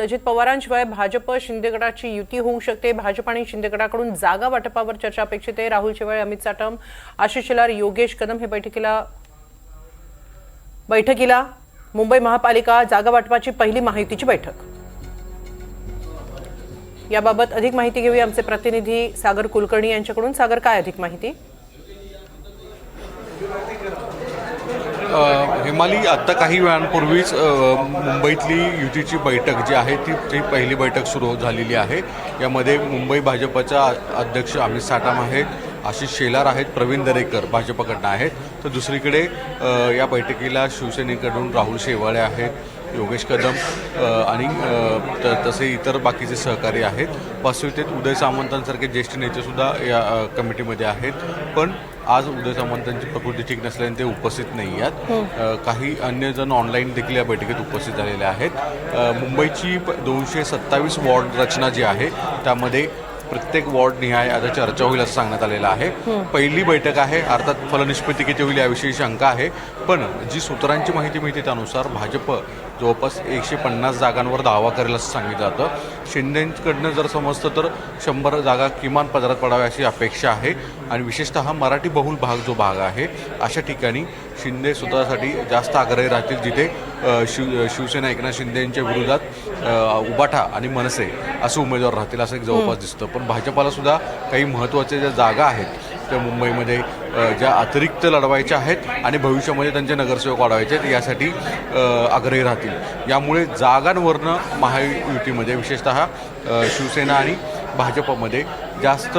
अजित पवारांशिवाय भाजप शिंदे गटाची युती होऊ शकते। भाजप आणि शिंदे गटाकडून जागा वाटपावर चर्चा अपेक्षित आहे। राहुल शेवाळे, अमित साटम, आशिष शेलार, योगेश कदम हे बैठकीला मुंबई महापालिका जागा वाटपाची पहिली महायुतीची बैठक। याबाबत अधिक माहिती घेऊया आमचे प्रतिनिधी सागर कुलकर्णी यांच्याकडून। सागर, काय अधिक माहिती? हिमाली, आता काही वेळांपूर्वीच मुंबईतली युतीची बैठक जी आहे ती पहिली बैठक सुरू झालेली आहे। यामध्ये मुंबई भाजपचा अध्यक्ष अमित साटम आहेत, आशिष शेलार आहेत, प्रवीण दरेकर भाजपकडनं आहेत, तर दुसरीकडे या बैठकीला शिवसेनेकडून राहुल शेवाळे आहेत, योगेश कदम आणि तसे इतर बाकीचे सहकारी आहेत। वास्तविकतेत उदय सामंतांसारखे ज्येष्ठ नेतेसुद्धा या कमिटीमध्ये आहेत, पण आज उदय सामंतांची प्रकृती ठीक नसल्याने ते उपस्थित नाही आहेत। काही अन्य जण ऑनलाईन देखील या बैठकीत उपस्थित झालेले आहेत। मुंबईची 227 वॉर्ड रचना जी आहे त्यामध्ये प्रत्येक वॉर्ड निहाय आता चर्चा होईल असं सांगण्यात आलेलं आहे। पहिली बैठक आहे, अर्थात फलनिष्पत्ती किती होईल याविषयी शंका आहे, पण जी सूत्रांची माहिती मिळते त्यानुसार भाजप जवळपास 150 जागांवर दावा करेल असं सांगितलं जातं। शिंदेकडनं जर समजतं तर 100 जागा किमान पदरात पडाव्या अशी अपेक्षा आहे आणि विशेषतः मराठी बहुल जो भाग आहे अशा ठिकाणी शिंदे स्वतःसाठी जास्त आग्रही राहतील, जिथे शिवसेना एकनाथ शिंदे यांच्या विरोधात उबाठा आणि मनसे असे उमेदवार राहतील असं एक जवळपास दिसतं। पण भाजपाला सुद्धा काही महत्त्वाच्या ज्या जागा आहेत त्या मुंबईमध्ये ज्या अतिरिक्त लढवायच्या आहेत आणि भविष्यामध्ये त्यांचे नगरसेवक वाढवायचे आहेत यासाठी आग्रही राहतील। यामुळे जागांवरनं महायुतीमध्ये विशेषतः शिवसेना आणि भाजपमध्ये जास्त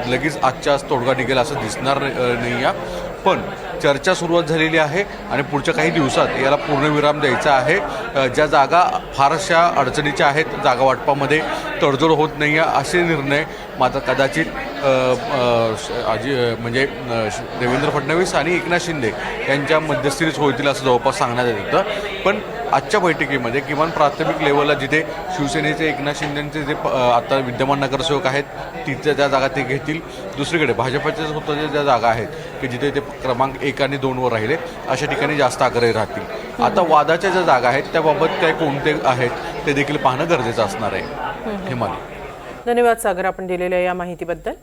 लगेच आजच्या आज तोडगा निघेल असं दिसणार नाही आहे, पण चर्चा सुरुवात झालेली आहे आणि पुढच्या काही दिवसात याला पूर्णविराम द्यायचा आहे। ज्या जागा फारशा अडचणीच्या आहेत, जागा वाटपामध्ये तडजोड होत नाही आहे असे निर्णय मात्र कदाचित म्हणजे देवेंद्र फडणवीस आणि एकनाथ शिंदे यांच्या मध्यस्थीच होतील असं जवळपास सांगण्यात येतं। पण आजच्या बैठकीमध्ये किमान प्राथमिक लेवलला जिथे शिवसेनेचे एकनाथ शिंदेचे जे आता विद्यमान नगरसेवक आहेत तिथल्या त्या जागा ते घेतील, दुसरीकडे भाजपच्या स्वतःच्या ज्या जागा आहेत की जिथे ते क्रमांक 1 आणि 2 वर राहिले अशा ठिकाणी जास्त आग्रही राहतील। आता वादाच्या ज्या जागा आहेत त्याबाबत काय कोणते आहेत ते देखील पाहणं गरजेचं असणार आहे। हिमालय, धन्यवाद सागर, आपण दिलेल्या या माहितीबद्दल।